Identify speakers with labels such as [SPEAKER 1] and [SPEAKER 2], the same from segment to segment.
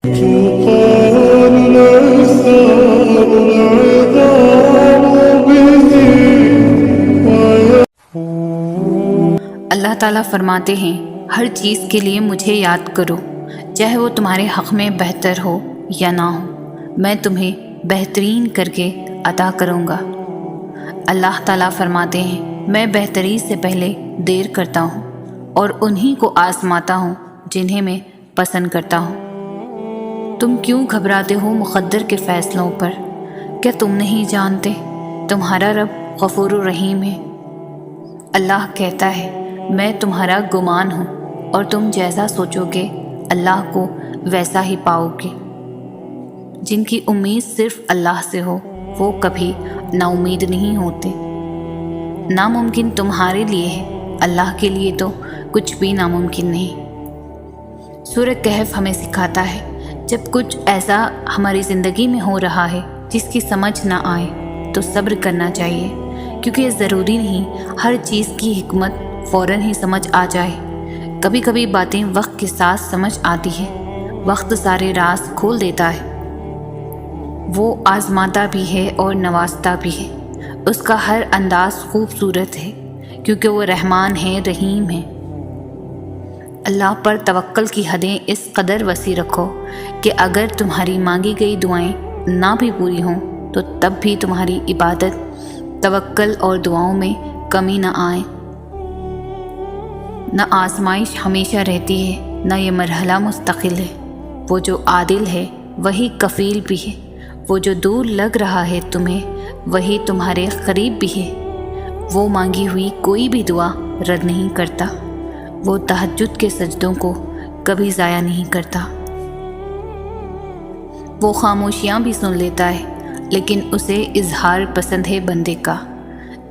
[SPEAKER 1] اللہ تعالیٰ فرماتے ہیں ہر چیز کے لیے مجھے یاد کرو، چاہے وہ تمہارے حق میں بہتر ہو یا نہ ہو، میں تمہیں بہترین کر کے عطا کروں گا۔ اللہ تعالیٰ فرماتے ہیں میں بہتری سے پہلے دیر کرتا ہوں اور انہی کو آزماتا ہوں جنہیں میں پسند کرتا ہوں۔ تم کیوں گھبراتے ہو مقدر کے فیصلوں پر؟ کیا تم نہیں جانتے تمہارا رب غفور الرحیم ہے؟ اللہ کہتا ہے میں تمہارا گمان ہوں اور تم جیسا سوچو گے اللہ کو ویسا ہی پاؤ گے۔ جن کی امید صرف اللہ سے ہو وہ کبھی نا امید نہیں ہوتے۔ ناممکن تمہارے لیے ہے، اللہ کے لیے تو کچھ بھی ناممکن نہیں۔ سورہ کہف ہمیں سکھاتا ہے جب کچھ ایسا ہماری زندگی میں ہو رہا ہے جس کی سمجھ نہ آئے تو صبر کرنا چاہیے، کیونکہ یہ ضروری نہیں ہر چیز کی حکمت فوراً ہی سمجھ آ جائے۔ کبھی کبھی باتیں وقت کے ساتھ سمجھ آتی ہے، وقت سارے راز کھول دیتا ہے۔ وہ آزماتا بھی ہے اور نوازتا بھی ہے، اس کا ہر انداز خوبصورت ہے کیونکہ وہ رحمان ہے، رحیم ہے۔ اللہ پر توکل کی حدیں اس قدر وسیع رکھو کہ اگر تمہاری مانگی گئی دعائیں نہ بھی پوری ہوں تو تب بھی تمہاری عبادت، توکل اور دعاؤں میں کمی نہ آئے۔ نہ آزمائش ہمیشہ رہتی ہے، نہ یہ مرحلہ مستقل ہے۔ وہ جو عادل ہے وہی کفیل بھی ہے، وہ جو دور لگ رہا ہے تمہیں وہی تمہارے قریب بھی ہے۔ وہ مانگی ہوئی کوئی بھی دعا رد نہیں کرتا، وہ تہجد کے سجدوں کو کبھی ضائع نہیں کرتا۔ وہ خاموشیاں بھی سن لیتا ہے لیکن اسے اظہار پسند ہے بندے کا۔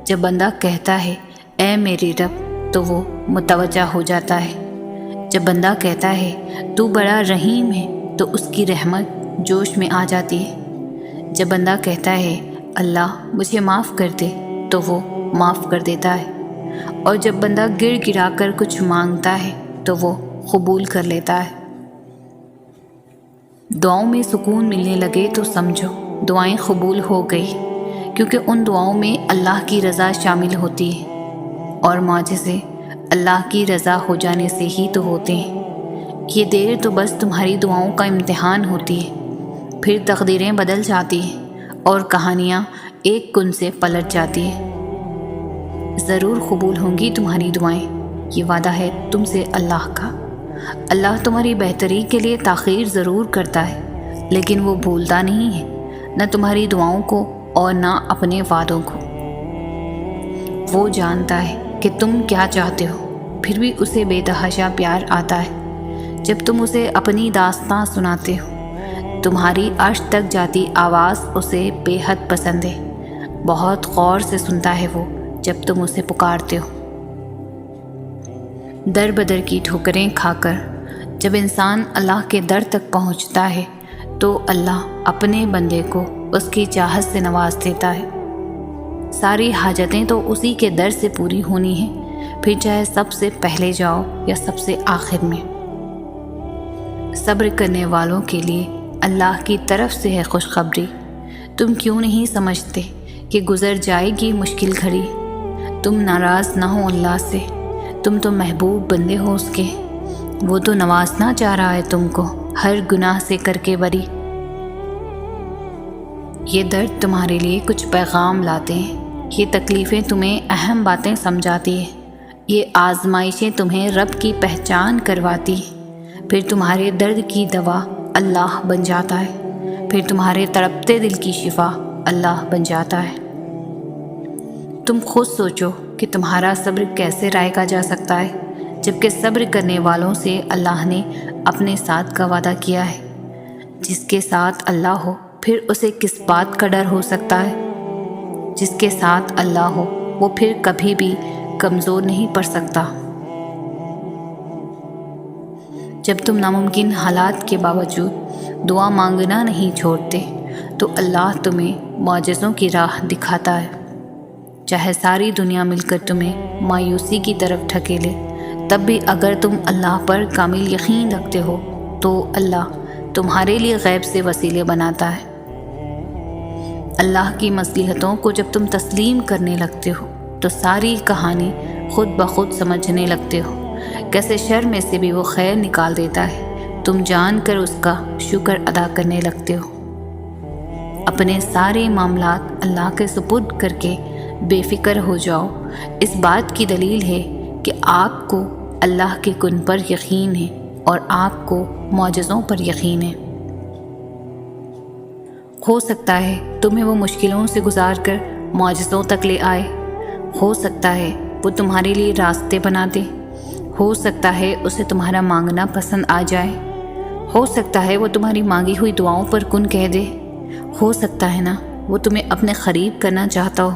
[SPEAKER 1] جب بندہ کہتا ہے اے میرے رب تو وہ متوجہ ہو جاتا ہے۔ جب بندہ کہتا ہے تو بڑا رحیم ہے تو اس کی رحمت جوش میں آ جاتی ہے۔ جب بندہ کہتا ہے اللہ مجھے معاف کر دے تو وہ معاف کر دیتا ہے، اور جب بندہ گر گرا کر کچھ مانگتا ہے تو وہ قبول کر لیتا ہے۔ دعاؤں میں سکون ملنے لگے تو سمجھو دعائیں قبول ہو گئی، کیونکہ ان دعاؤں میں اللہ کی رضا شامل ہوتی ہے، اور معجزے اللہ کی رضا ہو جانے سے ہی تو ہوتے ہیں۔ یہ دیر تو بس تمہاری دعاؤں کا امتحان ہوتی ہے، پھر تقدیریں بدل جاتی ہیں اور کہانیاں ایک کن سے پلٹ جاتی ہیں۔ ضرور قبول ہوں گی تمہاری دعائیں، یہ وعدہ ہے تم سے اللہ کا۔ اللہ تمہاری بہتری کے لیے تاخیر ضرور کرتا ہے، لیکن وہ بھولتا نہیں ہے، نہ تمہاری دعاؤں کو اور نہ اپنے وعدوں کو۔ وہ جانتا ہے کہ تم کیا چاہتے ہو، پھر بھی اسے بے تحاشا پیار آتا ہے جب تم اسے اپنی داستاں سناتے ہو۔ تمہاری عرش تک جاتی آواز اسے بے حد پسند ہے، بہت غور سے سنتا ہے وہ جب تم اسے پکارتے ہو۔ در بدر کی ٹھوکریں کھا کر جب انسان اللہ کے در تک پہنچتا ہے تو اللہ اپنے بندے کو اس کی چاہت سے نواز دیتا ہے۔ ساری حاجتیں تو اسی کے در سے پوری ہونی ہیں، پھر چاہے سب سے پہلے جاؤ یا سب سے آخر میں۔ صبر کرنے والوں کے لیے اللہ کی طرف سے ہے خوشخبری۔ تم کیوں نہیں سمجھتے کہ گزر جائے گی مشکل گھڑی؟ تم ناراض نہ ہو اللہ سے، تم تو محبوب بندے ہو اس کے، وہ تو نوازنا چاہ رہا ہے تم کو ہر گناہ سے کر کے بری۔ یہ درد تمہارے لیے کچھ پیغام لاتے ہیں، یہ تکلیفیں تمہیں اہم باتیں سمجھاتی ہیں، یہ آزمائشیں تمہیں رب کی پہچان کرواتی ہیں، پھر تمہارے درد کی دوا اللہ بن جاتا ہے، پھر تمہارے تڑپتے دل کی شفا اللہ بن جاتا ہے۔ تم خود سوچو کہ تمہارا صبر کیسے رائگا جا سکتا ہے، جبکہ صبر کرنے والوں سے اللہ نے اپنے ساتھ کا وعدہ کیا ہے۔ جس کے ساتھ اللہ ہو پھر اسے کس بات کا ڈر ہو سکتا ہے؟ جس کے ساتھ اللہ ہو وہ پھر کبھی بھی کمزور نہیں پڑ سکتا۔ جب تم ناممکن حالات کے باوجود دعا مانگنا نہیں چھوڑتے تو اللہ تمہیں معجزوں کی راہ دکھاتا ہے۔ چاہے ساری دنیا مل کر تمہیں مایوسی کی طرف ڈھکیلے، تب بھی اگر تم اللہ پر کامل یقین رکھتے ہو تو اللہ تمہارے لیے غیب سے وسیلے بناتا ہے۔ اللہ کی مصلحتوں کو جب تم تسلیم کرنے لگتے ہو تو ساری کہانی خود بخود سمجھنے لگتے ہو، کیسے شر میں سے بھی وہ خیر نکال دیتا ہے، تم جان کر اس کا شکر ادا کرنے لگتے ہو۔ اپنے سارے معاملات اللہ کے سپرد کر کے بے فکر ہو جاؤ۔ اس بات کی دلیل ہے کہ آپ کو اللہ کے کن پر یقین ہے اور آپ کو معجزوں پر یقین ہے۔ ہو سکتا ہے تمہیں وہ مشکلوں سے گزار کر معجزوں تک لے آئے، ہو سکتا ہے وہ تمہارے لیے راستے بنا دے، ہو سکتا ہے اسے تمہارا مانگنا پسند آ جائے، ہو سکتا ہے وہ تمہاری مانگی ہوئی دعاؤں پر کن کہہ دے، ہو سکتا ہے نا وہ تمہیں اپنے قریب کرنا چاہتا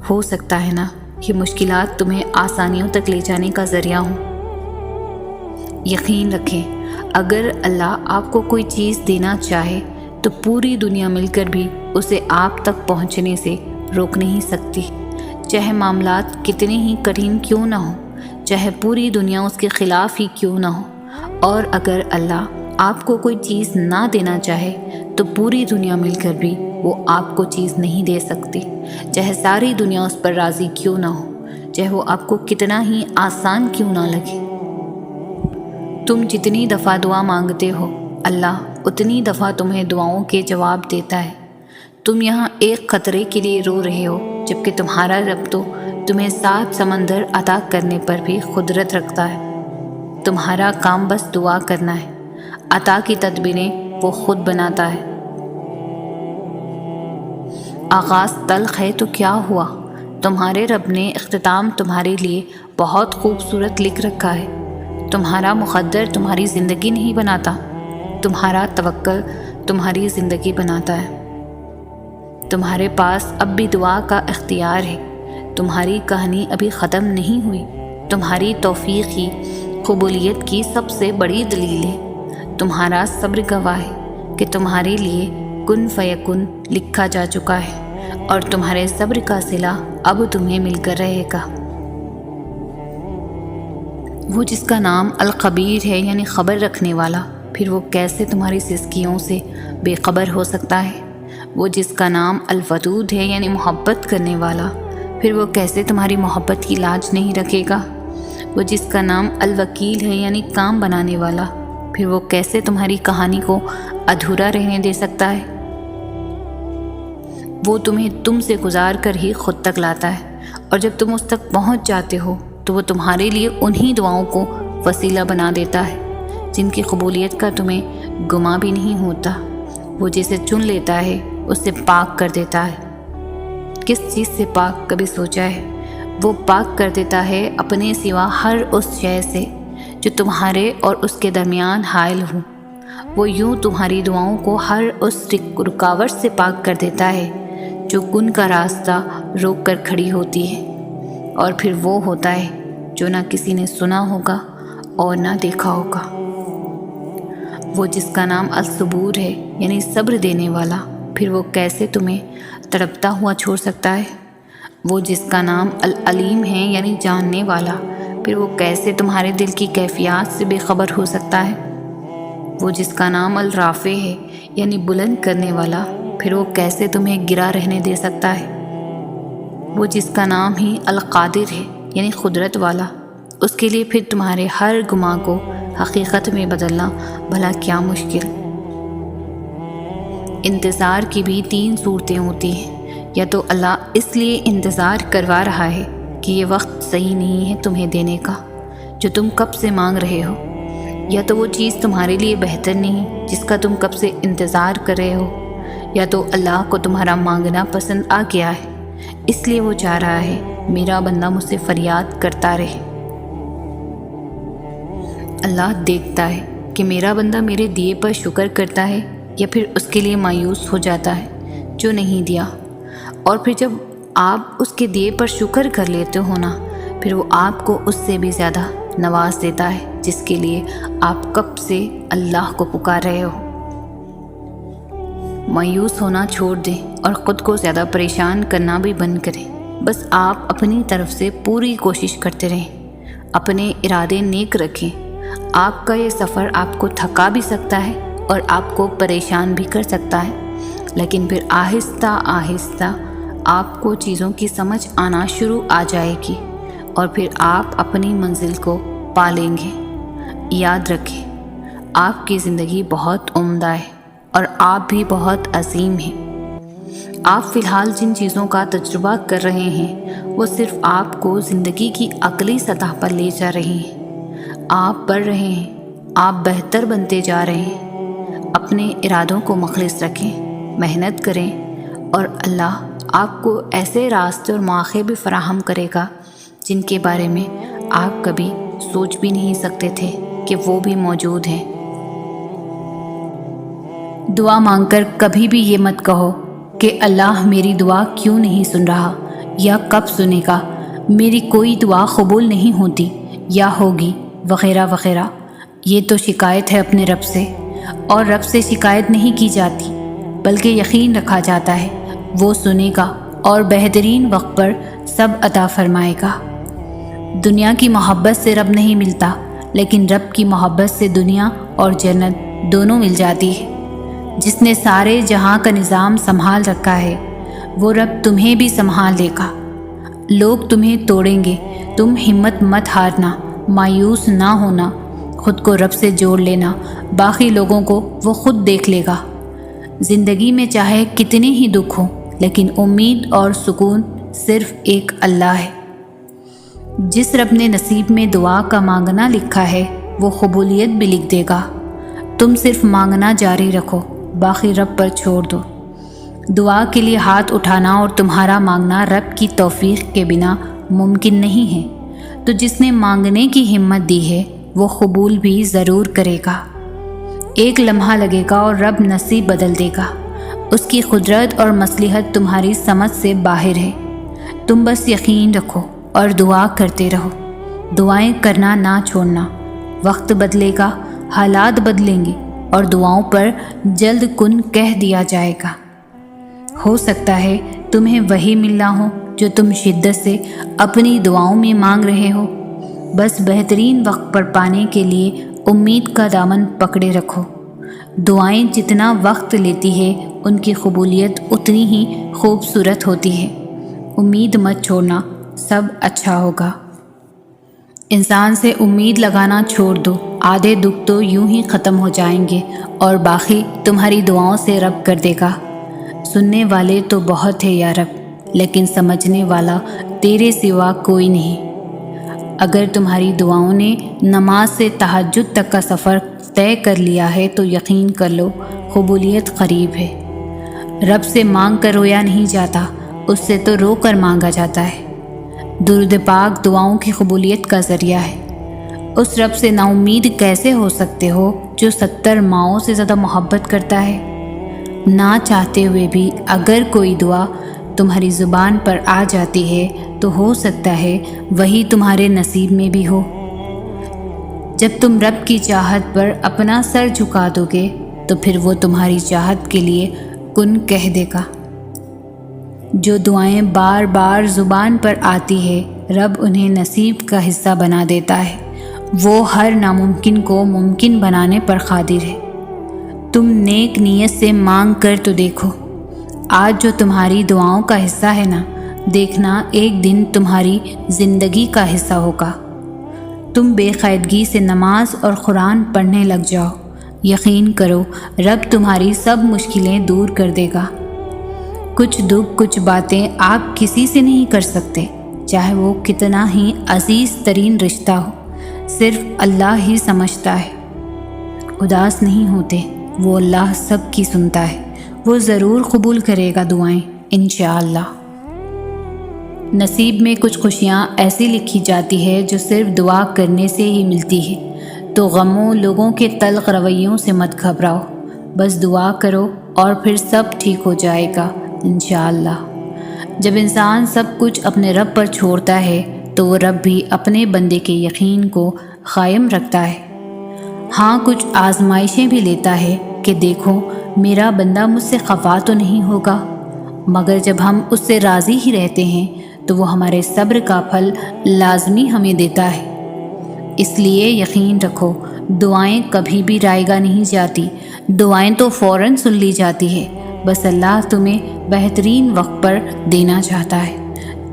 [SPEAKER 1] ہو سکتا ہے نا یہ مشکلات تمہیں آسانیوں تک لے جانے کا ذریعہ ہوں۔ یقین رکھیں، اگر اللہ آپ کو کوئی چیز دینا چاہے تو پوری دنیا مل کر بھی اسے آپ تک پہنچنے سے روک نہیں سکتی، چاہے معاملات کتنے ہی کٹھن کیوں نہ ہوں، چاہے پوری دنیا اس کے خلاف ہی کیوں نہ ہو۔ اور اگر اللہ آپ کو کوئی چیز نہ دینا چاہے تو پوری دنیا مل کر بھی وہ آپ کو چیز نہیں دے سکتی، چاہے ساری دنیا اس پر راضی کیوں نہ ہو، چاہے وہ آپ کو کتنا ہی آسان کیوں نہ لگے۔ تم جتنی دفعہ دعا مانگتے ہو اللہ اتنی دفعہ تمہیں دعاؤں کے جواب دیتا ہے۔ تم یہاں ایک قطرے کے لیے رو رہے ہو جبکہ تمہارا رب تو تمہیں 7 سمندر عطا کرنے پر بھی قدرت رکھتا ہے۔ تمہارا کام بس دعا کرنا ہے، عطا کی تدبیریں وہ خود بناتا ہے۔ آغاز تلخ ہے تو کیا ہوا، تمہارے رب نے اختتام تمہارے لیے بہت خوبصورت لکھ رکھا ہے۔ تمہارا مقدر تمہاری زندگی نہیں بناتا، تمہارا توکل تمہاری زندگی بناتا ہے۔ تمہارے پاس اب بھی دعا کا اختیار ہے، تمہاری کہانی ابھی ختم نہیں ہوئی۔ تمہاری توفیق ہی قبولیت کی سب سے بڑی دلیل ہے۔ تمہارا صبر گواہ ہے کہ تمہارے لیے کن فیکن لکھا جا چکا ہے اور تمہارے صبر کا صلہ اب تمہیں مل کر رہے گا۔ وہ جس کا نام الخبیر ہے یعنی خبر رکھنے والا، پھر وہ کیسے تمہاری سسکیوں سے بے خبر ہو سکتا ہے؟ وہ جس کا نام الودود ہے یعنی محبت کرنے والا، پھر وہ کیسے تمہاری محبت کی لاج نہیں رکھے گا؟ وہ جس کا نام الوکیل ہے یعنی کام بنانے والا، پھر وہ کیسے تمہاری کہانی کو ادھورا رہنے دے سکتا ہے؟ وہ تمہیں تم سے گزار کر ہی خود تک لاتا ہے، اور جب تم اس تک پہنچ جاتے ہو تو وہ تمہارے لیے انہی دعاؤں کو وسیلہ بنا دیتا ہے جن کی قبولیت کا تمہیں گما بھی نہیں ہوتا۔ وہ جسے چن لیتا ہے اسے پاک کر دیتا ہے۔ کس چیز سے پاک کبھی سوچا ہے؟ وہ پاک کر دیتا ہے اپنے سوا ہر اس شے سے جو تمہارے اور اس کے درمیان حائل ہو۔ وہ یوں تمہاری دعاؤں کو ہر اس رکاوٹ سے پاک کر دیتا ہے جو کن کا راستہ روک کر کھڑی ہوتی ہے، اور پھر وہ ہوتا ہے جو نہ کسی نے سنا ہوگا اور نہ دیکھا ہوگا۔ وہ جس کا نام الصبور ہے یعنی صبر دینے والا، پھر وہ کیسے تمہیں تڑپتا ہوا چھوڑ سکتا ہے؟ وہ جس کا نام العلیم ہے یعنی جاننے والا، پھر وہ کیسے تمہارے دل کی کیفیات سے بے خبر ہو سکتا ہے؟ وہ جس کا نام الرافع ہے یعنی بلند کرنے والا، پھر وہ کیسے تمہیں گرا رہنے دے سکتا ہے؟ وہ جس کا نام ہی القادر ہے یعنی قدرت والا، اس کے لیے پھر تمہارے ہر گمان کو حقیقت میں بدلنا بھلا کیا مشکل۔ انتظار کی بھی 3 صورتیں ہوتی ہیں، یا تو اللہ اس لیے انتظار کروا رہا ہے کہ یہ وقت صحیح نہیں ہے تمہیں دینے کا جو تم کب سے مانگ رہے ہو، یا تو وہ چیز تمہارے لیے بہتر نہیں جس کا تم کب سے انتظار کر رہے ہو، یا تو اللہ کو تمہارا مانگنا پسند آ گیا ہے اس لیے وہ چاہ رہا ہے میرا بندہ مجھ سے فریاد کرتا رہے۔ اللہ دیکھتا ہے کہ میرا بندہ میرے دیے پر شکر کرتا ہے یا پھر اس کے لیے مایوس ہو جاتا ہے جو نہیں دیا، اور پھر جب آپ اس کے دیے پر شکر کر لیتے ہو نا، پھر وہ آپ کو اس سے بھی زیادہ نواز دیتا ہے جس کے لیے آپ کب سے اللہ کو پکار رہے ہو۔ مایوس ہونا چھوڑ دیں اور خود کو زیادہ پریشان کرنا بھی بند کریں۔ بس آپ اپنی طرف سے پوری کوشش کرتے رہیں، اپنے ارادے نیک رکھیں۔ آپ کا یہ سفر آپ کو تھکا بھی سکتا ہے اور آپ کو پریشان بھی کر سکتا ہے، لیکن پھر آہستہ آہستہ آپ کو چیزوں کی سمجھ آنا شروع آ جائے گی اور پھر آپ اپنی منزل کو پا لیں گے۔ یاد رکھیں، آپ کی زندگی بہت عمدہ ہے اور آپ بھی بہت عظیم ہیں۔ آپ فی الحال جن چیزوں کا تجربہ کر رہے ہیں وہ صرف آپ کو زندگی کی عقلی سطح پر لے جا رہے ہیں۔ آپ بڑھ رہے ہیں، آپ بہتر بنتے جا رہے ہیں۔ اپنے ارادوں کو مخلص رکھیں، محنت کریں اور اللہ آپ کو ایسے راستے اور مواقع بھی فراہم کرے گا جن کے بارے میں آپ کبھی سوچ بھی نہیں سکتے تھے کہ وہ بھی موجود ہیں۔ دعا مانگ کر کبھی بھی یہ مت کہو کہ اللہ میری دعا کیوں نہیں سن رہا یا کب سنے گا، میری کوئی دعا قبول نہیں ہوتی یا ہوگی وغیرہ وغیرہ۔ یہ تو شکایت ہے اپنے رب سے، اور رب سے شکایت نہیں کی جاتی بلکہ یقین رکھا جاتا ہے وہ سنے گا اور بہترین وقت پر سب عطا فرمائے گا۔ دنیا کی محبت سے رب نہیں ملتا، لیکن رب کی محبت سے دنیا اور جنت دونوں مل جاتی ہے۔ جس نے سارے جہاں کا نظام سنبھال رکھا ہے وہ رب تمہیں بھی سنبھال لے گا۔ لوگ تمہیں توڑیں گے، تم ہمت مت ہارنا، مایوس نہ ہونا، خود کو رب سے جوڑ لینا، باقی لوگوں کو وہ خود دیکھ لے گا۔ زندگی میں چاہے کتنے ہی دکھ ہوں، لیکن امید اور سکون صرف ایک اللہ ہے۔ جس رب نے نصیب میں دعا کا مانگنا لکھا ہے وہ قبولیت بھی لکھ دے گا۔ تم صرف مانگنا جاری رکھو، باقی رب پر چھوڑ دو۔ دعا کے لیے ہاتھ اٹھانا اور تمہارا مانگنا رب کی توفیق کے بنا ممکن نہیں ہے، تو جس نے مانگنے کی ہمت دی ہے وہ قبول بھی ضرور کرے گا۔ ایک لمحہ لگے گا اور رب نصیب بدل دے گا۔ اس کی قدرت اور مصلحت تمہاری سمجھ سے باہر ہے۔ تم بس یقین رکھو اور دعا کرتے رہو، دعائیں کرنا نہ چھوڑنا۔ وقت بدلے گا، حالات بدلیں گے اور دعاؤں پر جلد کن کہہ دیا جائے گا۔ ہو سکتا ہے تمہیں وہی ملنا ہو جو تم شدت سے اپنی دعاؤں میں مانگ رہے ہو۔ بس بہترین وقت پر پانے کے لیے امید کا دامن پکڑے رکھو۔ دعائیں جتنا وقت لیتی ہے ان کی قبولیت اتنی ہی خوبصورت ہوتی ہے۔ امید مت چھوڑنا، سب اچھا ہوگا۔ انسان سے امید لگانا چھوڑ دو، آدھے دکھ تو یوں ہی ختم ہو جائیں گے اور باقی تمہاری دعاؤں سے رب کر دے گا۔ سننے والے تو بہت ہے یا رب، لیکن سمجھنے والا تیرے سوا کوئی نہیں۔ اگر تمہاری دعاؤں نے نماز سے تہجد تک کا سفر طے کر لیا ہے تو یقین کر لو قبولیت قریب ہے۔ رب سے مانگ کر رویا نہیں جاتا، اس سے تو رو کر مانگا جاتا ہے۔ درود پاک دعاؤں کی قبولیت کا ذریعہ ہے۔ اس رب سے نا امید کیسے ہو سکتے ہو جو 70 ماؤں سے زیادہ محبت کرتا ہے؟ نہ چاہتے ہوئے بھی اگر کوئی دعا تمہاری زبان پر آ جاتی ہے تو ہو سکتا ہے وہی تمہارے نصیب میں بھی ہو۔ جب تم رب کی چاہت پر اپنا سر جھکا دو گے تو پھر وہ تمہاری چاہت کے لیے کن کہہ دے گا۔ جو دعائیں بار بار زبان پر آتی ہے رب انہیں نصیب کا حصہ بنا دیتا ہے۔ وہ ہر ناممکن کو ممکن بنانے پر قادر ہے۔ تم نیک نیت سے مانگ کر تو دیکھو، آج جو تمہاری دعاؤں کا حصہ ہے نا، دیکھنا ایک دن تمہاری زندگی کا حصہ ہوگا۔ تم بے قاعدگی سے نماز اور قرآن پڑھنے لگ جاؤ، یقین کرو رب تمہاری سب مشکلیں دور کر دے گا۔ کچھ دکھ کچھ باتیں آپ کسی سے نہیں کر سکتے، چاہے وہ کتنا ہی عزیز ترین رشتہ ہو، صرف اللہ ہی سمجھتا ہے۔ اداس نہیں ہوتے، وہ اللہ سب کی سنتا ہے، وہ ضرور قبول کرے گا دعائیں انشاءاللہ۔ نصیب میں کچھ خوشیاں ایسی لکھی جاتی ہے جو صرف دعا کرنے سے ہی ملتی ہے، تو غموں لوگوں کے تلخ رویوں سے مت گھبراؤ، بس دعا کرو اور پھر سب ٹھیک ہو جائے گا انشاءاللہ۔ جب انسان سب کچھ اپنے رب پر چھوڑتا ہے تو وہ رب بھی اپنے بندے کے یقین کو قائم رکھتا ہے۔ ہاں کچھ آزمائشیں بھی لیتا ہے کہ دیکھو میرا بندہ مجھ سے خفا تو نہیں ہوگا، مگر جب ہم اس سے راضی ہی رہتے ہیں تو وہ ہمارے صبر کا پھل لازمی ہمیں دیتا ہے۔ اس لیے یقین رکھو دعائیں کبھی بھی رائے گاہ نہیں جاتی، دعائیں تو فوراً سن لی جاتی ہے۔ بس اللہ تمہیں بہترین وقت پر دینا چاہتا ہے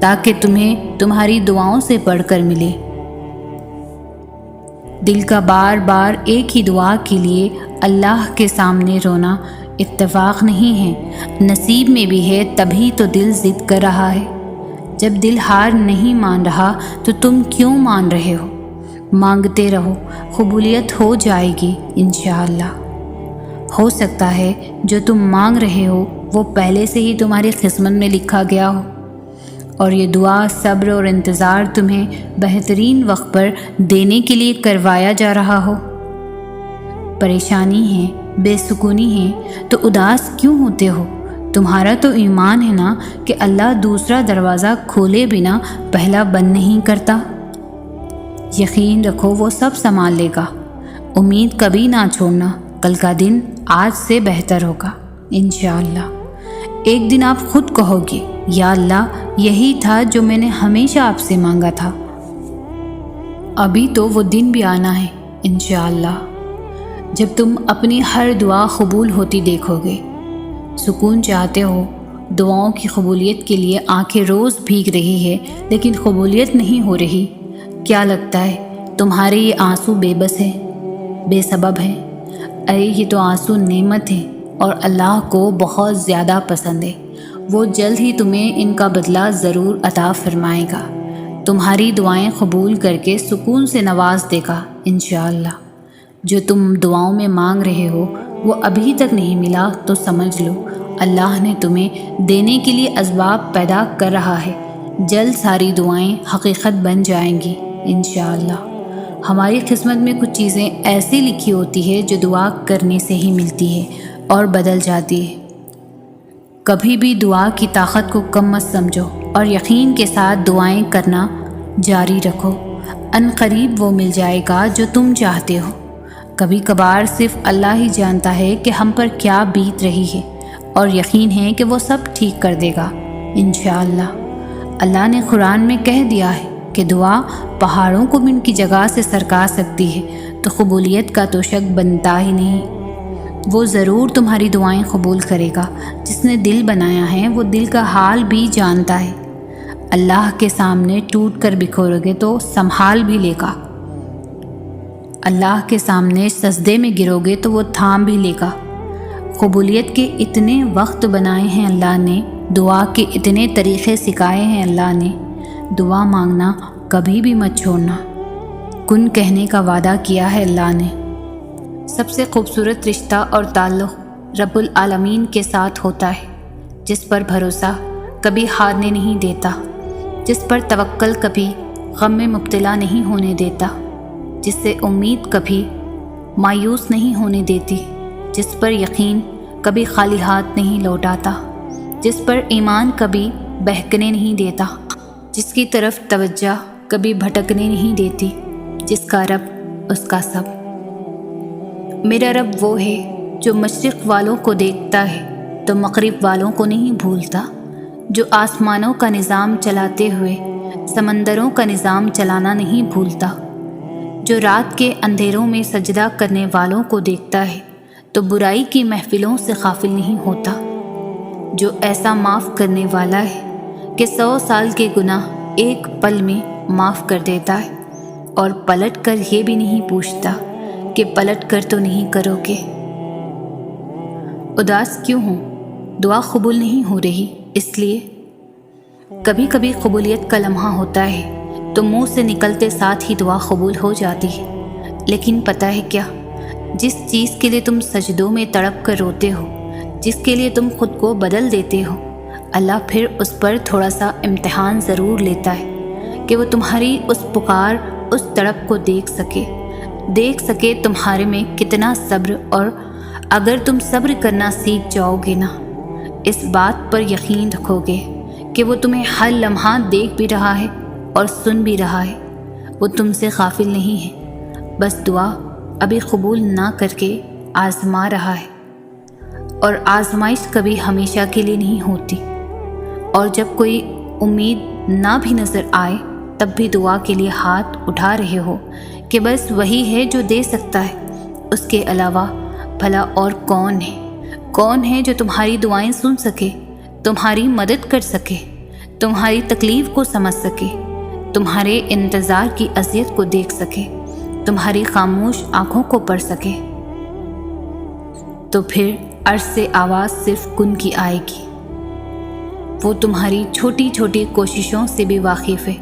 [SPEAKER 1] تاکہ تمہیں تمہاری دعاؤں سے بڑھ کر ملے۔ دل کا بار بار ایک ہی دعا کے لیے اللہ کے سامنے رونا اتفاق نہیں ہے، نصیب میں بھی ہے، تبھی تو دل ضد کر رہا ہے۔ جب دل ہار نہیں مان رہا تو تم کیوں مان رہے ہو؟ مانگتے رہو، قبولیت ہو جائے گی انشاءاللہ۔ ہو سکتا ہے جو تم مانگ رہے ہو وہ پہلے سے ہی تمہاری قسمت میں لکھا گیا ہو، اور یہ دعا، صبر اور انتظار تمہیں بہترین وقت پر دینے کے لیے کروایا جا رہا ہو۔ پریشانی ہے، بے سکونی ہے تو اداس کیوں ہوتے ہو؟ تمہارا تو ایمان ہے نا کہ اللہ دوسرا دروازہ کھولے بنا پہلا بند نہیں کرتا۔ یقین رکھو وہ سب سنبھال لے گا۔ امید کبھی نہ چھوڑنا، کل کا دن آج سے بہتر ہوگا انشاءاللہ۔ ایک دن آپ خود کہو گے یا اللہ یہی تھا جو میں نے ہمیشہ آپ سے مانگا تھا۔ ابھی تو وہ دن بھی آنا ہے انشاءاللہ جب تم اپنی ہر دعا قبول ہوتی دیکھو گے۔ سکون چاہتے ہو، دعاؤں کی قبولیت کے لیے آنکھیں روز بھیگ رہی ہے لیکن قبولیت نہیں ہو رہی۔ کیا لگتا ہے تمہارے یہ آنسو بے بس ہیں، بے سبب ہیں؟ ارے یہ تو آنسو نعمت ہیں اور اللہ کو بہت زیادہ پسند ہے۔ وہ جلد ہی تمہیں ان کا بدلہ ضرور عطا فرمائے گا، تمہاری دعائیں قبول کر کے سکون سے نواز دے گا انشاءاللہ۔ جو تم دعاؤں میں مانگ رہے ہو وہ ابھی تک نہیں ملا تو سمجھ لو اللہ نے تمہیں دینے کے لیے اسباب پیدا کر رہا ہے۔ جلد ساری دعائیں حقیقت بن جائیں گی انشاءاللہ۔ ہماری قسمت میں کچھ چیزیں ایسی لکھی ہوتی ہے جو دعا کرنے سے ہی ملتی ہے اور بدل جاتی ہے۔ کبھی بھی دعا کی طاقت کو کم مت سمجھو اور یقین کے ساتھ دعائیں کرنا جاری رکھو، ان قریب وہ مل جائے گا جو تم چاہتے ہو۔ کبھی کبھار صرف اللہ ہی جانتا ہے کہ ہم پر کیا بیت رہی ہے، اور یقین ہے کہ وہ سب ٹھیک کر دے گا انشاءاللہ۔ اللہ نے قرآن میں کہہ دیا ہے کہ دعا پہاڑوں کو بھی ان کی جگہ سے سرکا سکتی ہے، تو قبولیت کا تو شک بنتا ہی نہیں۔ وہ ضرور تمہاری دعائیں قبول کرے گا۔ جس نے دل بنایا ہے وہ دل کا حال بھی جانتا ہے۔ اللہ کے سامنے ٹوٹ کر بکھورو گے تو سنبھال بھی لے گا، اللہ کے سامنے سجدے میں گرو گے تو وہ تھام بھی لے گا۔ قبولیت کے اتنے وقت بنائے ہیں اللہ نے، دعا کے اتنے طریقے سکھائے ہیں اللہ نے۔ دعا مانگنا کبھی بھی مت چھوڑنا، کن کہنے کا وعدہ کیا ہے اللہ نے۔ سب سے خوبصورت رشتہ اور تعلق رب العالمین کے ساتھ ہوتا ہے، جس پر بھروسہ کبھی ہارنے نہیں دیتا، جس پر توکل کبھی غم میں مبتلا نہیں ہونے دیتا، جس سے امید کبھی مایوس نہیں ہونے دیتی، جس پر یقین کبھی خالی ہاتھ نہیں لوٹاتا، جس پر ایمان کبھی بہکنے نہیں دیتا، جس کی طرف توجہ کبھی بھٹکنے نہیں دیتی، جس کا رب اس کا سب۔ میرا رب وہ ہے جو مشرق والوں کو دیکھتا ہے تو مغرب والوں کو نہیں بھولتا، جو آسمانوں کا نظام چلاتے ہوئے سمندروں کا نظام چلانا نہیں بھولتا، جو رات کے اندھیروں میں سجدہ کرنے والوں کو دیکھتا ہے تو برائی کی محفلوں سے غافل نہیں ہوتا، جو ایسا معاف کرنے والا ہے کہ 100 سال کے گناہ ایک پل میں معاف کر دیتا ہے، اور پلٹ کر یہ بھی نہیں پوچھتا کہ پلٹ کر تو نہیں کرو گے۔ اداس کیوں ہوں؟ دعا قبول نہیں ہو رہی اس لیے۔ کبھی کبھی قبولیت کا لمحہ ہوتا ہے تو منہ سے نکلتے ساتھ ہی دعا قبول ہو جاتی ہے، لیکن پتہ ہے کیا؟ جس چیز کے لیے تم سجدوں میں تڑپ کر روتے ہو، جس کے لیے تم خود کو بدل دیتے ہو، اللہ پھر اس پر تھوڑا سا امتحان ضرور لیتا ہے کہ وہ تمہاری اس پکار، اس تڑپ کو دیکھ سکے تمہارے میں کتنا صبر، اور اگر تم صبر کرنا سیکھ جاؤ گے نا، اس بات پر یقین رکھو گے کہ وہ تمہیں ہر لمحہ دیکھ بھی رہا ہے اور سن بھی رہا ہے، وہ تم سے غافل نہیں ہے، بس دعا ابھی قبول نہ کر کے آزما رہا ہے، اور آزمائش کبھی ہمیشہ کے لیے نہیں ہوتی۔ اور جب کوئی امید نہ بھی نظر آئے تب بھی دعا کے لیے ہاتھ اٹھا رہے ہو کہ بس وہی ہے جو دے سکتا ہے، اس کے علاوہ بھلا اور کون ہے؟ کون ہے جو تمہاری دعائیں سن سکے، تمہاری مدد کر سکے، تمہاری تکلیف کو سمجھ سکے، تمہارے انتظار کی اذیت کو دیکھ سکے، تمہاری خاموش آنکھوں کو پڑھ سکے؟ تو پھر عرش سے آواز صرف کن کی آئے گی۔ وہ تمہاری چھوٹی چھوٹی کوششوں سے بھی واقف ہے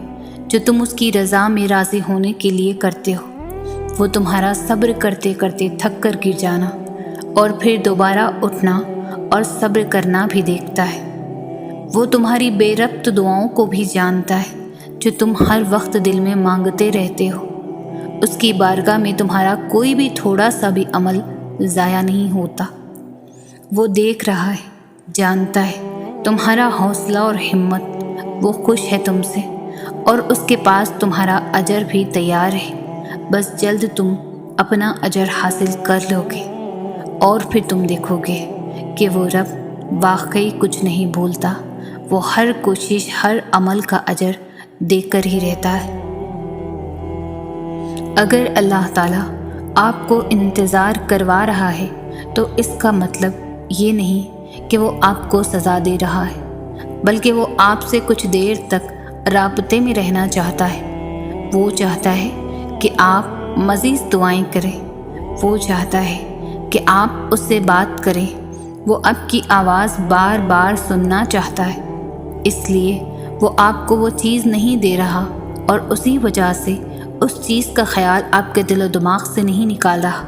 [SPEAKER 1] جو تم اس کی رضا میں راضی ہونے کے لیے کرتے ہو۔ وہ تمہارا صبر کرتے کرتے تھک کر گر جانا اور پھر دوبارہ اٹھنا اور صبر کرنا بھی دیکھتا ہے۔ وہ تمہاری بے ربط دعاؤں کو بھی جانتا ہے جو تم ہر وقت دل میں مانگتے رہتے ہو۔ اس کی بارگاہ میں تمہارا کوئی بھی تھوڑا سا بھی عمل ضائع نہیں ہوتا۔ وہ دیکھ رہا ہے، جانتا ہے تمہارا حوصلہ اور ہمت، وہ خوش ہے تم سے، اور اس کے پاس تمہارا اجر بھی تیار ہے۔ بس جلد تم اپنا اجر حاصل کر لو گے، اور پھر تم دیکھو گے کہ وہ رب واقعی کچھ نہیں بھولتا۔ وہ ہر کوشش، ہر عمل کا اجر دے کر ہی رہتا ہے۔ اگر اللہ تعالیٰ آپ کو انتظار کروا رہا ہے تو اس کا مطلب یہ نہیں کہ وہ آپ کو سزا دے رہا ہے، بلکہ وہ آپ سے کچھ دیر تک رابطے میں رہنا چاہتا ہے۔ وہ چاہتا ہے کہ آپ مزید دعائیں کریں، وہ چاہتا ہے کہ آپ اس سے بات کریں، وہ آپ کی آواز بار بار سننا چاہتا ہے۔ اس لیے وہ آپ کو وہ چیز نہیں دے رہا، اور اسی وجہ سے اس چیز کا خیال آپ کے دل و دماغ سے نہیں نکال رہا۔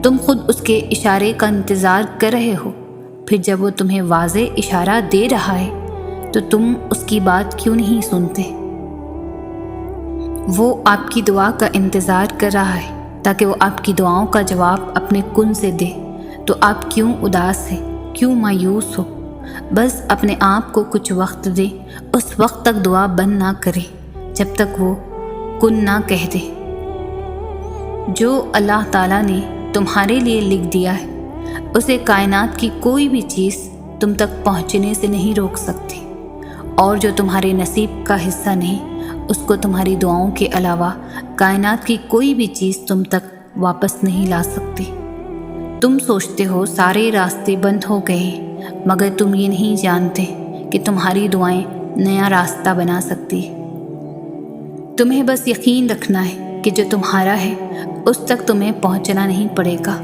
[SPEAKER 1] تم خود اس کے اشارے کا انتظار کر رہے ہو، پھر جب وہ تمہیں واضح اشارہ دے رہا ہے تو تم اس کی بات کیوں نہیں سنتے؟ وہ آپ کی دعا کا انتظار کر رہا ہے تاکہ وہ آپ کی دعاؤں کا جواب اپنے کن سے دے، تو آپ کیوں اداس ہیں، کیوں مایوس ہو؟ بس اپنے آپ کو کچھ وقت دے، اس وقت تک دعا بند نہ کرے جب تک وہ کن نہ کہہ دے۔ جو اللہ تعالیٰ نے تمہارے لیے لکھ دیا ہے اسے کائنات کی کوئی بھی چیز تم تک پہنچنے سے نہیں روک سکتی، اور جو تمہارے نصیب کا حصہ نہیں اس کو تمہاری دعاؤں کے علاوہ کائنات کی کوئی بھی چیز تم تک واپس نہیں لا سکتی۔ تم سوچتے ہو سارے راستے بند ہو گئے ہیں، مگر تم یہ نہیں جانتے کہ تمہاری دعائیں نیا راستہ بنا سکتی ہیں۔ تمہیں بس یقین رکھنا ہے کہ جو تمہارا ہے اس تک تمہیں پہنچنا نہیں پڑے گا،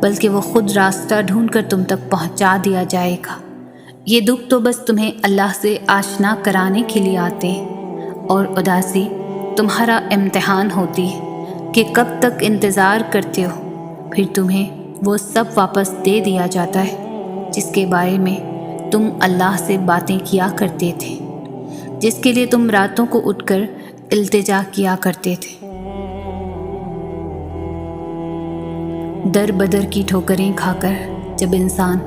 [SPEAKER 1] بلکہ وہ خود راستہ ڈھونڈ کر تم تک پہنچا دیا جائے گا۔ یہ دکھ تو بس تمہیں اللہ سے آشنا کرانے کے لیے آتے ہیں، اور اداسی تمہارا امتحان ہوتی ہے کہ کب تک انتظار کرتے ہو۔ پھر تمہیں وہ سب واپس دے دیا جاتا ہے جس کے بارے میں تم اللہ سے باتیں کیا کرتے تھے، جس کے لیے تم راتوں کو اٹھ کر التجا کیا کرتے تھے۔ در بدر کی ٹھوکریں کھا کر جب انسان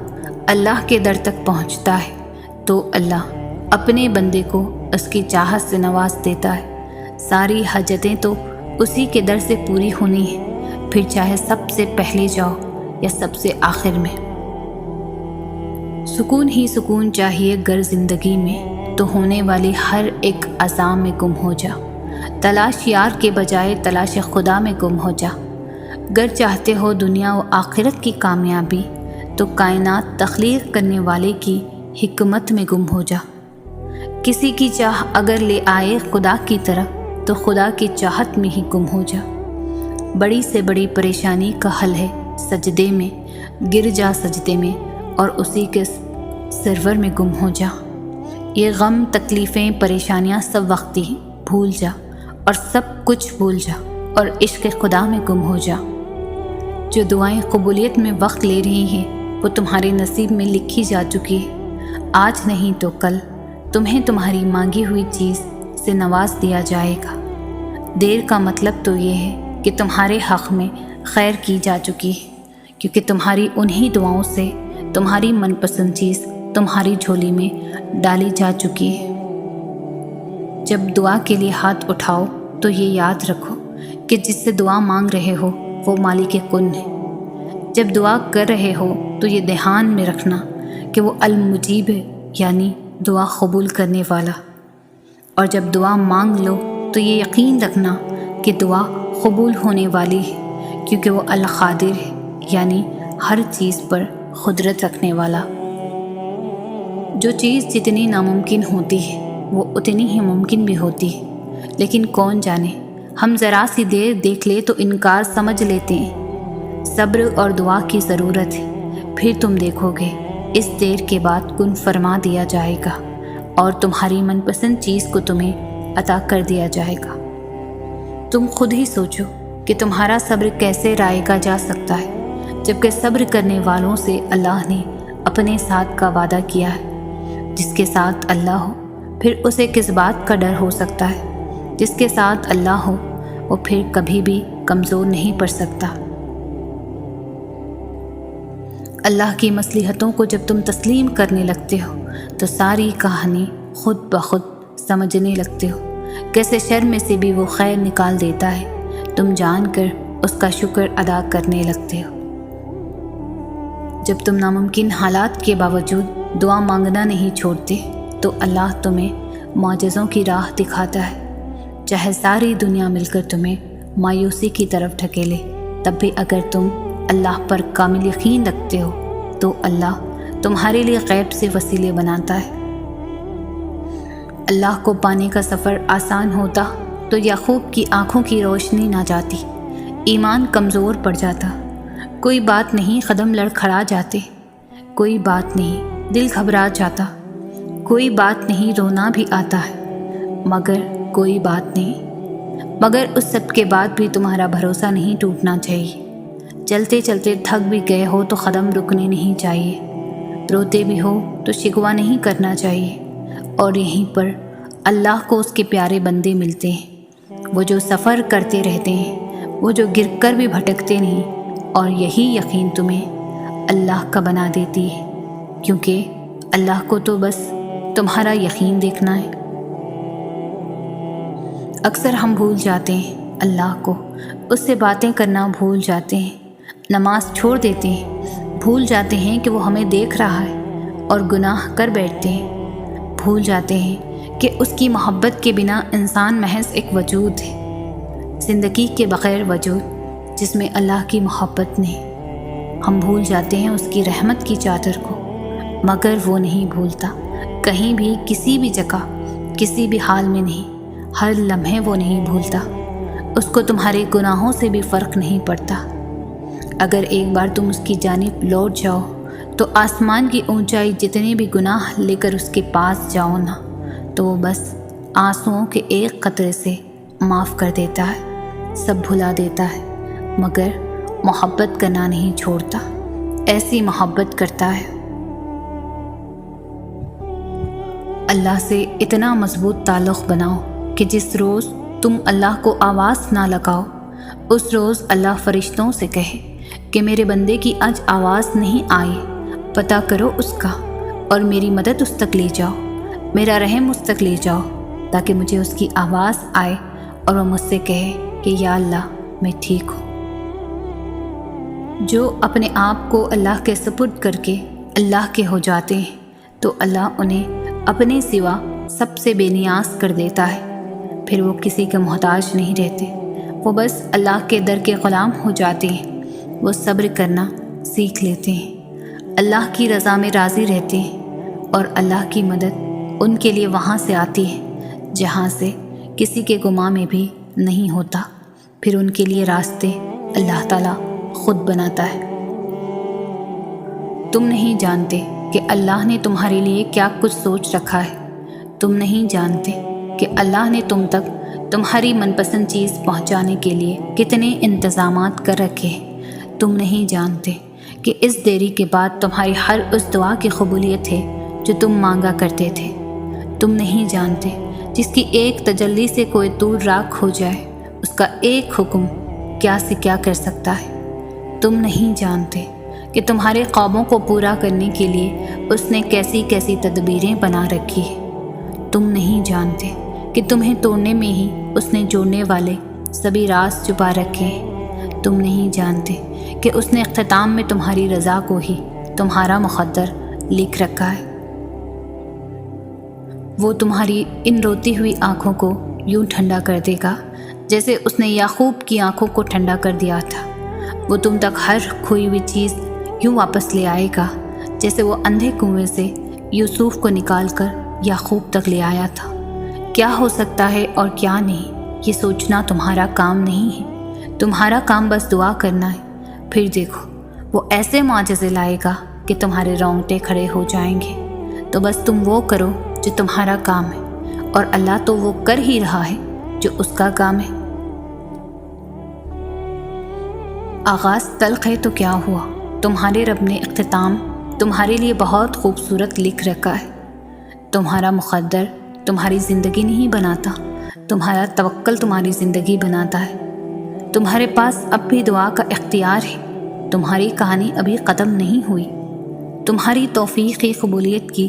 [SPEAKER 1] اللہ کے در تک پہنچتا ہے تو اللہ اپنے بندے کو اس کی چاہت سے نواز دیتا ہے۔ ساری حاجتیں تو اسی کے در سے پوری ہونی ہیں، پھر چاہے سب سے پہلے جاؤ یا سب سے آخر میں۔ سکون ہی سکون چاہیے گر زندگی میں، تو ہونے والی ہر ایک عزا میں گم ہو جا۔ تلاش یار کے بجائے تلاش خدا میں گم ہو جا۔ گر چاہتے ہو دنیا و آخرت کی کامیابی تو کائنات تخلیق کرنے والے کی حکمت میں گم ہو جا۔ کسی کی چاہ اگر لے آئے خدا کی طرف تو خدا کی چاہت میں ہی گم ہو جا۔ بڑی سے بڑی پریشانی کا حل ہے سجدے میں، گر جا سجدے میں اور اسی کے سرور میں گم ہو جا۔ یہ غم، تکلیفیں، پریشانیاں سب وقتی ہیں، بھول جا اور سب کچھ بھول جا اور عشق خدا میں گم ہو جا۔ جو دعائیں قبولیت میں وقت لے رہی ہیں وہ تمہارے نصیب میں لکھی جا چکی ہے۔ آج نہیں تو کل تمہیں تمہاری مانگی ہوئی چیز سے نواز دیا جائے گا۔ دیر کا مطلب تو یہ ہے کہ تمہارے حق میں خیر کی جا چکی ہے، کیونکہ تمہاری انہی دعاؤں سے تمہاری من پسند چیز تمہاری جھولی میں ڈالی جا چکی ہے۔ جب دعا کے لیے ہاتھ اٹھاؤ تو یہ یاد رکھو کہ جس سے دعا مانگ رہے ہو وہ مالک کن ہے۔ جب دعا کر رہے ہو تو یہ دھیان میں رکھنا کہ وہ المجیب ہے، یعنی دعا قبول کرنے والا۔ اور جب دعا مانگ لو تو یہ یقین رکھنا کہ دعا قبول ہونے والی ہے، کیونکہ وہ القادر ہے، یعنی ہر چیز پر قدرت رکھنے والا۔ جو چیز جتنی ناممکن ہوتی ہے وہ اتنی ہی ممکن بھی ہوتی ہے، لیکن کون جانے ہم ذرا سی دیر دیکھ لے تو انکار سمجھ لیتے ہیں۔ صبر اور دعا کی ضرورت ہے، پھر تم دیکھو گے اس دیر کے بعد کن فرما دیا جائے گا اور تمہاری من پسند چیز کو تمہیں عطا کر دیا جائے گا۔ تم خود ہی سوچو کہ تمہارا صبر کیسے رائے گا جا سکتا ہے، جبکہ صبر کرنے والوں سے اللہ نے اپنے ساتھ کا وعدہ کیا ہے۔ جس کے ساتھ اللہ ہو پھر اسے کس بات کا ڈر ہو سکتا ہے؟ جس کے ساتھ اللہ ہو وہ پھر کبھی بھی کمزور نہیں پڑ سکتا۔ اللہ کی مصلحتوں کو جب تم تسلیم کرنے لگتے ہو تو ساری کہانی خود بخود سمجھنے لگتے ہو، کیسے شر میں سے بھی وہ خیر نکال دیتا ہے، تم جان کر اس کا شکر ادا کرنے لگتے ہو۔ جب تم ناممکن حالات کے باوجود دعا مانگنا نہیں چھوڑتے تو اللہ تمہیں معجزوں کی راہ دکھاتا ہے۔ چاہے ساری دنیا مل کر تمہیں مایوسی کی طرف ڈھکیلے، تب بھی اگر تم اللہ پر کامل یقین رکھتے ہو تو اللہ تمہارے لیے غیب سے وسیلے بناتا ہے۔ اللہ کو پانے کا سفر آسان ہوتا تو یعقوب کی آنکھوں کی روشنی نہ جاتی، ایمان کمزور پڑ جاتا۔ کوئی بات نہیں، قدم لڑکھڑا جاتے، کوئی بات نہیں، دل گھبرا جاتا، کوئی بات نہیں، رونا بھی آتا ہے، مگر کوئی بات نہیں، مگر اس سب کے بعد بھی تمہارا بھروسہ نہیں ٹوٹنا چاہیے۔ چلتے چلتے تھک بھی گئے ہو تو قدم رکنے نہیں چاہیے، روتے بھی ہو تو شکوہ نہیں کرنا چاہیے۔ اور یہیں پر اللہ کو اس کے پیارے بندے ملتے ہیں، وہ جو سفر کرتے رہتے ہیں، وہ جو گر کر بھی بھٹکتے نہیں، اور یہی یقین تمہیں اللہ کا بنا دیتی ہے، کیونکہ اللہ کو تو بس تمہارا یقین دیکھنا ہے۔ اکثر ہم بھول جاتے ہیں اللہ کو، اس سے باتیں کرنا بھول جاتے ہیں، نماز چھوڑ دیتے ہیں، بھول جاتے ہیں کہ وہ ہمیں دیکھ رہا ہے اور گناہ کر بیٹھتے ہیں، بھول جاتے ہیں کہ اس کی محبت کے بنا انسان محض ایک وجود ہے، زندگی کے بغیر وجود جس میں اللہ کی محبت نہیں۔ ہم بھول جاتے ہیں اس کی رحمت کی چادر کو، مگر وہ نہیں بھولتا، کہیں بھی، کسی بھی جگہ، کسی بھی حال میں نہیں، ہر لمحے وہ نہیں بھولتا۔ اس کو تمہارے گناہوں سے بھی فرق نہیں پڑتا۔ اگر ایک بار تم اس کی جانب لوٹ جاؤ تو آسمان کی اونچائی جتنے بھی گناہ لے کر اس کے پاس جاؤ نا، تو وہ بس آنسوؤں کے ایک قطرے سے معاف کر دیتا ہے، سب بھلا دیتا ہے، مگر محبت کرنا نہیں چھوڑتا۔ ایسی محبت کرتا ہے۔ اللہ سے اتنا مضبوط تعلق بناؤ کہ جس روز تم اللہ کو آواز نہ لگاؤ، اس روز اللہ فرشتوں سے کہے کہ میرے بندے کی آج آواز نہیں آئی، پتہ کرو اس کا، اور میری مدد اس تک لے جاؤ، میرا رحم اس تک لے جاؤ، تاکہ مجھے اس کی آواز آئے اور وہ مجھ سے کہے کہ یا اللہ میں ٹھیک ہوں۔ جو اپنے آپ کو اللہ کے سپرد کر کے اللہ کے ہو جاتے ہیں تو اللہ انہیں اپنے سوا سب سے بے نیاز کر دیتا ہے، پھر وہ کسی کے محتاج نہیں رہتے، وہ بس اللہ کے در کے غلام ہو جاتے ہیں، وہ صبر کرنا سیکھ لیتے ہیں، اللہ کی رضا میں راضی رہتے ہیں، اور اللہ کی مدد ان کے لیے وہاں سے آتی ہے جہاں سے کسی کے گمان میں بھی نہیں ہوتا، پھر ان کے لیے راستے اللہ تعالیٰ خود بناتا ہے۔ تم نہیں جانتے کہ اللہ نے تمہارے لیے کیا کچھ سوچ رکھا ہے، تم نہیں جانتے کہ اللہ نے تم تک تمہاری من پسند چیز پہنچانے کے لیے کتنے انتظامات کر رکھے ہیں، تم نہیں جانتے کہ اس دیری کے بعد تمہاری ہر اس دعا کی قبولیت ہے جو تم مانگا کرتے تھے، تم نہیں جانتے جس کی ایک تجلی سے کوئی طور راکھ ہو جائے، اس کا ایک حکم کیا سے کیا کر سکتا ہے، تم نہیں جانتے کہ تمہارے خوابوں کو پورا کرنے کے لیے اس نے کیسی کیسی تدبیریں بنا رکھی ہیں، تم نہیں جانتے کہ تمہیں توڑنے میں ہی اس نے جوڑنے والے سبھی راز چھپا رکھے ہیں، تم نہیں جانتے کہ اس نے اختتام میں تمہاری رضا کو ہی تمہارا مقدر لکھ رکھا ہے۔ وہ تمہاری ان روتی ہوئی آنکھوں کو یوں ٹھنڈا کر دے گا جیسے اس نے یعقوب کی آنکھوں کو ٹھنڈا کر دیا تھا۔ وہ تم تک ہر کھوئی ہوئی چیز یوں واپس لے آئے گا جیسے وہ اندھے کنویں سے یوسف کو نکال کر یعقوب تک لے آیا تھا۔ کیا ہو سکتا ہے اور کیا نہیں، یہ سوچنا تمہارا کام نہیں ہے، تمہارا کام بس دعا کرنا ہے۔ پھر دیکھو وہ ایسے معجزے لائے گا کہ تمہارے رونگٹے کھڑے ہو جائیں گے۔ تو بس تم وہ کرو جو تمہارا کام ہے، اور اللہ تو وہ کر ہی رہا ہے جو اس کا کام ہے۔ آغاز تلخ ہے تو کیا ہوا، تمہارے رب نے اختتام تمہارے لیے بہت خوبصورت لکھ رکھا ہے۔ تمہارا مقدر تمہاری زندگی نہیں بناتا، تمہارا توکل تمہاری زندگی بناتا ہے۔ تمہارے پاس اب بھی دعا کا اختیار ہے، تمہاری کہانی ابھی ختم نہیں ہوئی۔ تمہاری توفیقی قبولیت کی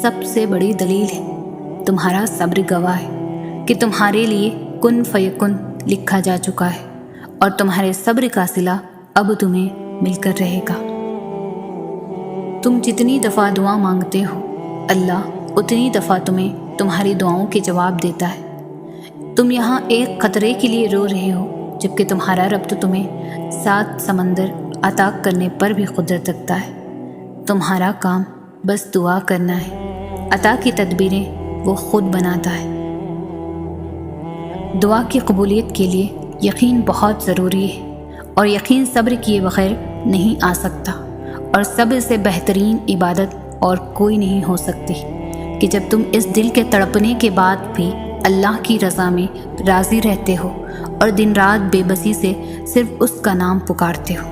[SPEAKER 1] سب سے بڑی دلیل ہے تمہارا صبر گواہ ہے کہ تمہارے لیے کن فیکن لکھا جا چکا ہے، اور تمہارے صبر کا صلہ اب تمہیں مل کر رہے گا۔ تم جتنی دفعہ دعا مانگتے ہو، اللہ اتنی دفعہ تمہیں تمہاری دعاؤں کے جواب دیتا ہے۔ تم یہاں ایک قطرے کے لیے رو رہے ہو، جبکہ تمہارا رب تو تمہیں 7 سمندر عطا کرنے پر بھی قدرت رکھتا ہے۔ تمہارا کام بس دعا کرنا ہے، عطا کی تدبیریں وہ خود بناتا ہے۔ دعا کی قبولیت کے لیے یقین بہت ضروری ہے، اور یقین صبر کیے بغیر نہیں آ سکتا، اور صبر سے بہترین عبادت اور کوئی نہیں ہو سکتی کہ جب تم اس دل کے تڑپنے کے بعد بھی اللہ کی رضا میں راضی رہتے ہو اور دن رات بے بسی سے صرف اس کا نام پکارتے ہو۔